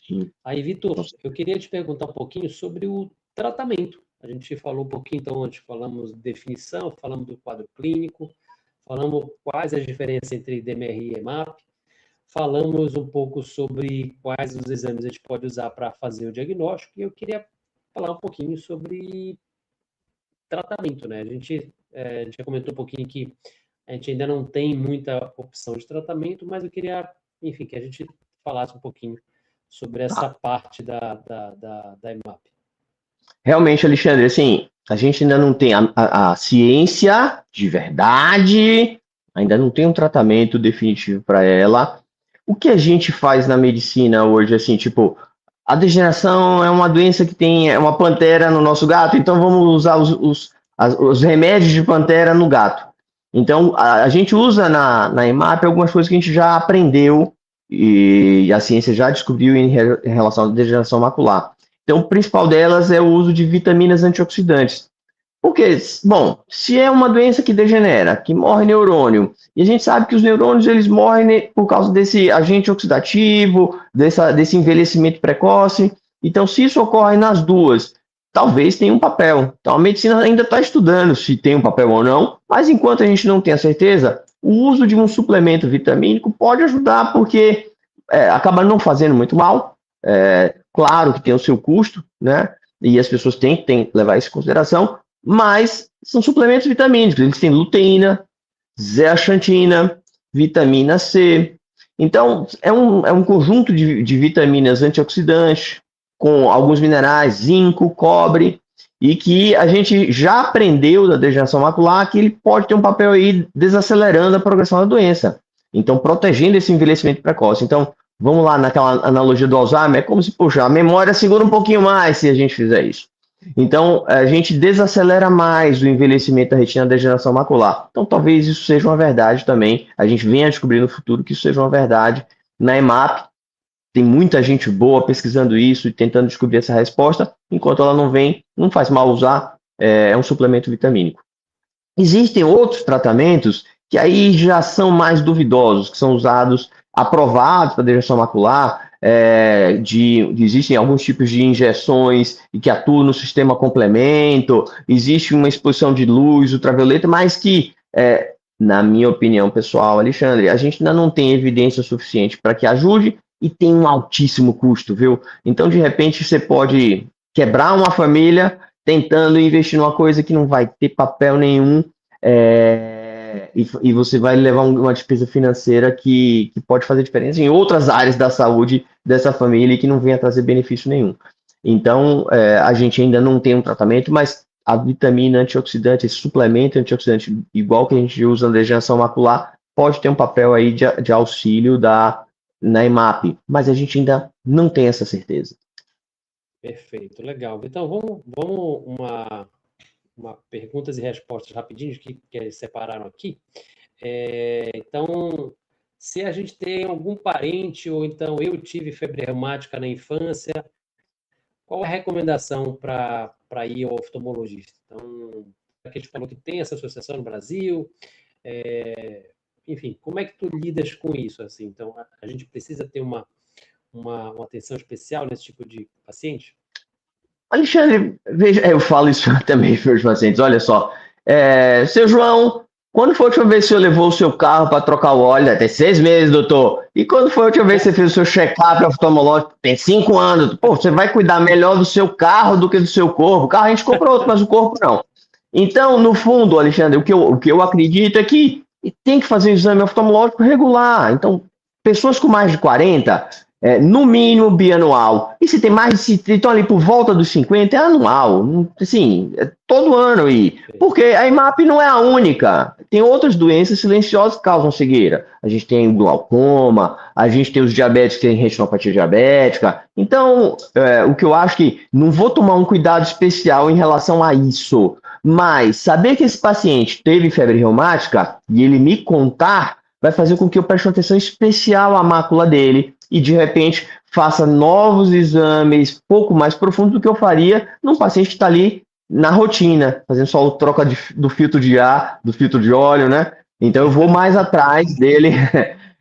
Sim. Aí, Vitor, eu queria te perguntar um pouquinho sobre o tratamento. A gente falou um pouquinho, então, antes falamos de definição, falamos do quadro clínico, falamos quais as diferenças entre DMRI e EMAP, falamos um pouco sobre quais os exames a gente pode usar para fazer o diagnóstico, e eu queria falar um pouquinho sobre tratamento, né? A gente já comentou um pouquinho que a gente ainda não tem muita opção de tratamento, mas eu queria, enfim, que a gente falasse um pouquinho sobre essa parte da EMAP. Realmente, Alexandre, assim, a gente ainda não tem a ciência de verdade, ainda não tem um tratamento definitivo para ela. O que a gente faz na medicina hoje, assim, tipo, a degeneração é uma doença que tem uma pantera no nosso gato, então vamos usar os remédios de pantera no gato. Então, a gente usa na EMAP algumas coisas que a gente já aprendeu e a ciência já descobriu em relação à degeneração macular. Então, o principal delas é o uso de vitaminas antioxidantes. Porque, bom, se é uma doença que degenera, que morre neurônio, e a gente sabe que os neurônios eles morrem por causa desse agente oxidativo, desse envelhecimento precoce. Então, se isso ocorre nas duas, talvez tenha um papel. Então, a medicina ainda está estudando se tem um papel ou não, mas enquanto a gente não tem a certeza, o uso de um suplemento vitamínico pode ajudar, porque acaba não fazendo muito mal. Claro que tem o seu custo, né? E as pessoas têm que levar isso em consideração, mas são suplementos vitamínicos, eles têm luteína, zeaxantina, vitamina C. Então, é um conjunto de vitaminas antioxidantes, com alguns minerais, zinco, cobre, e que a gente já aprendeu da degeneração macular que ele pode ter um papel aí desacelerando a progressão da doença. Então, protegendo esse envelhecimento precoce. Então, vamos lá naquela analogia do Alzheimer, é como se, poxa, a memória segura um pouquinho mais se a gente fizer isso. Então, a gente desacelera mais o envelhecimento da retina da degeneração macular. Então, talvez isso seja uma verdade também. A gente venha a descobrir no futuro que isso seja uma verdade. Na EMAP, tem muita gente boa pesquisando isso e tentando descobrir essa resposta. Enquanto ela não vem, não faz mal usar, é um suplemento vitamínico. Existem outros tratamentos que aí já são mais duvidosos, que são usados, aprovados para degeneração macular, existem alguns tipos de injeções e que atuam no sistema complemento, existe uma exposição de luz ultravioleta, mas que, na minha opinião pessoal, Alexandre, a gente ainda não tem evidência suficiente para que ajude e tem um altíssimo custo, viu? Então, de repente, você pode quebrar uma família tentando investir numa coisa que não vai ter papel nenhum, e você vai levar uma despesa financeira que pode fazer diferença em outras áreas da saúde dessa família e que não venha trazer benefício nenhum. Então, a gente ainda não tem um tratamento, mas a vitamina antioxidante, esse suplemento antioxidante, igual que a gente usa na degeneração macular, pode ter um papel aí de auxílio na EMAP, mas a gente ainda não tem essa certeza. Perfeito, legal. Então, vamos uma perguntas e respostas rapidinho que eles separaram aqui. Então, se a gente tem algum parente, ou então eu tive febre reumática na infância, qual é a recomendação para ir ao oftalmologista? Então, a gente falou que tem essa associação no Brasil, enfim, como é que tu lidas com isso? Assim? Então, a gente precisa ter uma atenção especial nesse tipo de paciente? Alexandre, veja, eu falo isso também para os pacientes. Olha só, seu João, quando foi a última vez que o senhor levou o seu carro para trocar o óleo? Tem 6 meses, doutor. E quando foi a última vez que você fez o seu check-up oftalmológico? Tem 5 anos. Pô, você vai cuidar melhor do seu carro do que do seu corpo. O carro a gente compra outro, mas o corpo não. Então, no fundo, Alexandre, o que eu acredito é que tem que fazer um exame oftalmológico regular. Então, pessoas com mais de 40, no mínimo bianual. E se tem mais de, estão ali por volta dos 50, é anual. Assim, todo ano. Porque a EMAP não é a única. Tem outras doenças silenciosas que causam cegueira. A gente tem o glaucoma, a gente tem os diabéticos que têm retinopatia diabética. Então, o que eu acho que não vou tomar um cuidado especial em relação a isso. Mas saber que esse paciente teve febre reumática e ele me contar vai fazer com que eu preste uma atenção especial à mácula dele e, de repente, faça novos exames pouco mais profundos do que eu faria num paciente que está ali na rotina, fazendo só a troca do filtro de ar, do filtro de óleo, né? Então, eu vou mais atrás dele,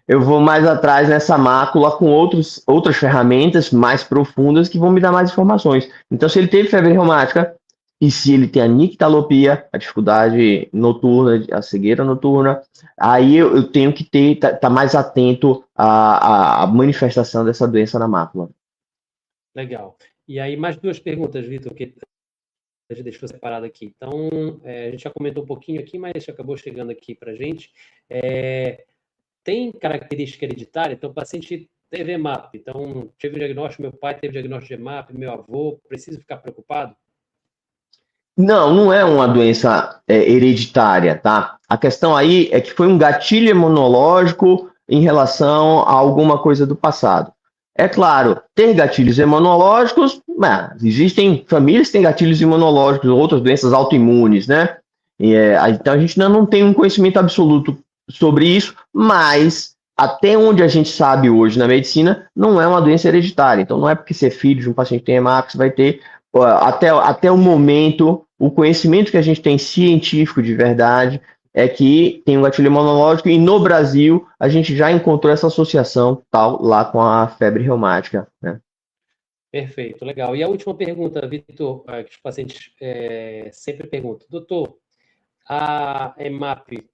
eu vou mais atrás nessa mácula com outras ferramentas mais profundas que vão me dar mais informações. Então, se ele teve febre reumática, e se ele tem a nictalopia, a dificuldade noturna, a cegueira noturna, aí eu tenho que tá mais atento à manifestação dessa doença na mácula. Legal. E aí, mais 2 perguntas, Vitor, que a gente deixou separado aqui. Então, a gente já comentou um pouquinho aqui, mas acabou chegando aqui para a gente. Tem característica hereditária? Então, o paciente teve EMAP, então tive o diagnóstico, meu pai teve diagnóstico de EMAP, meu avô, preciso ficar preocupado? Não é uma doença hereditária, tá? A questão aí é que foi um gatilho imunológico em relação a alguma coisa do passado. É claro, ter gatilhos imunológicos, existem famílias que têm gatilhos imunológicos, outras doenças autoimunes, né? Então a gente ainda não tem um conhecimento absoluto sobre isso, mas até onde a gente sabe hoje na medicina, não é uma doença hereditária. Então não é porque você é filho de um paciente que tem EMAP que você vai ter. Até o momento, o conhecimento que a gente tem científico de verdade é que tem um gatilho imunológico e no Brasil a gente já encontrou essa associação tal lá com a febre reumática, né? Perfeito, legal. E a última pergunta, Vitor, que os pacientes sempre perguntam, doutor, a EMAP,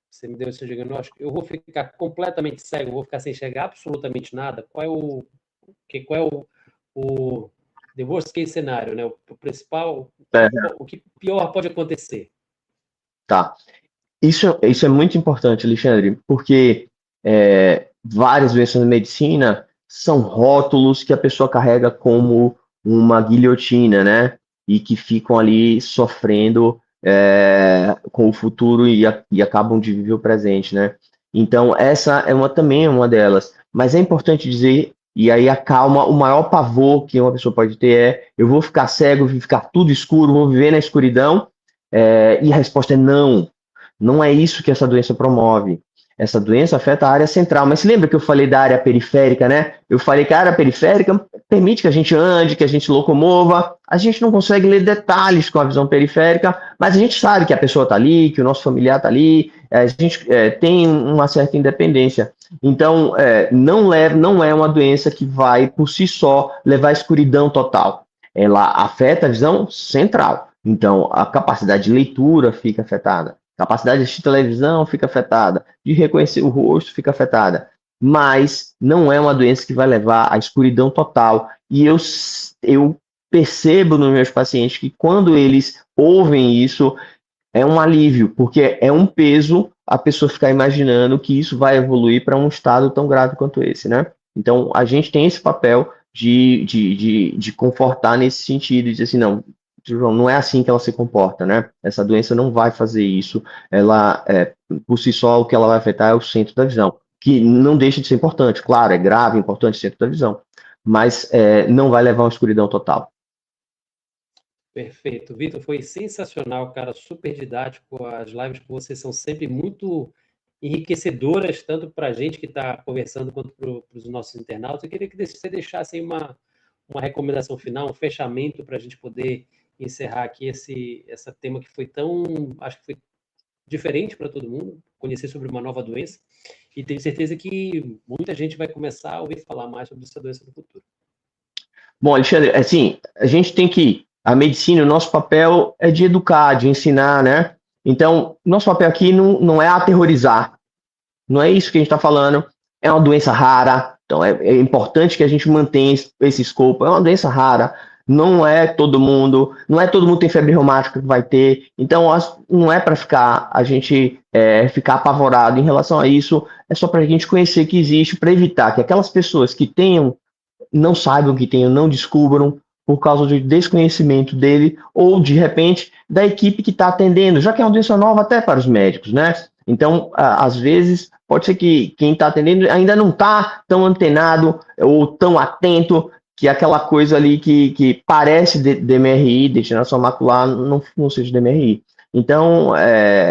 você me deu esse diagnóstico, eu vou ficar completamente cego, vou ficar sem enxergar absolutamente nada? Qual é o the worst case cenário, né? O principal, o que pior pode acontecer? Tá. Isso é muito importante, Alexandre, porque várias doenças na medicina são rótulos que a pessoa carrega como uma guilhotina, né? E que ficam ali sofrendo com o futuro e acabam de viver o presente, né? Então, essa também é uma delas. Mas é importante dizer, e aí acalma, o maior pavor que uma pessoa pode ter eu vou ficar cego, vou ficar tudo escuro, vou viver na escuridão, e a resposta é não. Não é isso que essa doença promove. Essa doença afeta a área central. Mas se lembra que eu falei da área periférica, né? Eu falei que a área periférica permite que a gente ande, que a gente se locomova. A gente não consegue ler detalhes com a visão periférica, mas a gente sabe que a pessoa está ali, que o nosso familiar está ali. A gente tem uma certa independência. Então, não é uma doença que vai, por si só, levar à escuridão total. Ela afeta a visão central. Então, a capacidade de leitura fica afetada. Capacidade de assistir televisão fica afetada, de reconhecer o rosto fica afetada, mas não é uma doença que vai levar à escuridão total. E eu percebo nos meus pacientes que quando eles ouvem isso, é um alívio, porque é um peso a pessoa ficar imaginando que isso vai evoluir para um estado tão grave quanto esse, né? Então, a gente tem esse papel de confortar nesse sentido, de dizer assim, não, João, não é assim que ela se comporta, né? Essa doença não vai fazer isso. Ela, por si só, o que ela vai afetar é o centro da visão, que não deixa de ser importante. Claro, é grave, importante o centro da visão, mas não vai levar a uma escuridão total. Perfeito. Vitor, foi sensacional, cara, super didático. As lives com vocês são sempre muito enriquecedoras, tanto para a gente que está conversando, quanto para os nossos internautas. Eu queria que você deixasse aí uma recomendação final, um fechamento para a gente poder encerrar aqui esse tema que foi tão, acho que foi diferente para todo mundo, conhecer sobre uma nova doença, e tenho certeza que muita gente vai começar a ouvir falar mais sobre essa doença no futuro. Bom, Alexandre, assim, a gente tem que, a medicina, o nosso papel é de educar, de ensinar, né? Então, nosso papel aqui não é aterrorizar, não é isso que a gente está falando, é uma doença rara, então é importante que a gente mantenha esse escopo, é uma doença rara, não é todo mundo tem febre reumática que vai ter, então não é para a gente ficar apavorado em relação a isso, é só para a gente conhecer que existe, para evitar que aquelas pessoas que não saibam que tenham, não descubram, por causa do desconhecimento dele, ou de repente da equipe que está atendendo, já que é uma doença nova até para os médicos, né? Então, às vezes, pode ser que quem está atendendo ainda não está tão antenado ou tão atento que aquela coisa ali que parece DMRI, degeneração macular, não seja DMRI. Então,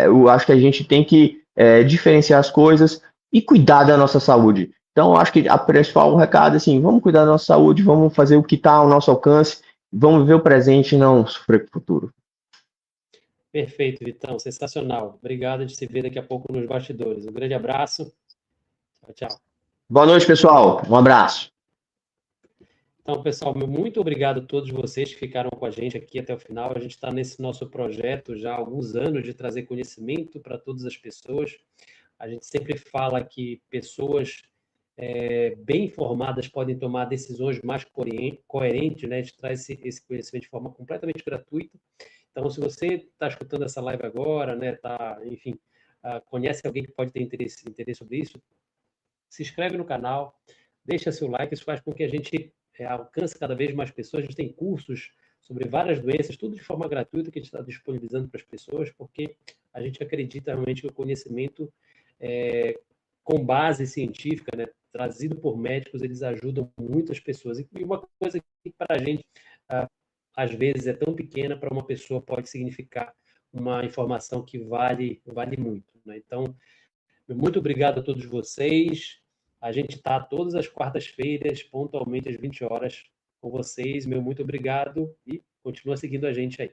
eu acho que a gente tem que diferenciar as coisas e cuidar da nossa saúde. Então, acho que a principal recado é assim, vamos cuidar da nossa saúde, vamos fazer o que está ao nosso alcance, vamos viver o presente e não sofrer com o futuro. Perfeito, Vitão, sensacional. Obrigado de se ver daqui a pouco nos bastidores. Um grande abraço. Tchau, tchau. Boa noite, pessoal. Um abraço. Então, pessoal, muito obrigado a todos vocês que ficaram com a gente aqui até o final. A gente está nesse nosso projeto já há alguns anos de trazer conhecimento para todas as pessoas. A gente sempre fala que pessoas bem informadas podem tomar decisões mais coerentes, né? A gente traz esse conhecimento de forma completamente gratuita. Então, se você está escutando essa live agora, né, enfim, conhece alguém que pode ter interesse sobre isso, se inscreve no canal, deixa seu like, isso faz com que a gente alcance cada vez mais pessoas. A gente tem cursos sobre várias doenças, tudo de forma gratuita que a gente está disponibilizando para as pessoas, porque a gente acredita realmente que o conhecimento com base científica, né, trazido por médicos, eles ajudam muitas pessoas. E uma coisa que para a gente, às vezes, é tão pequena, para uma pessoa pode significar uma informação que vale muito, né? Então, muito obrigado a todos vocês. A gente está todas as quartas-feiras, pontualmente às 20 horas, com vocês. Muito obrigado e continua seguindo a gente aí.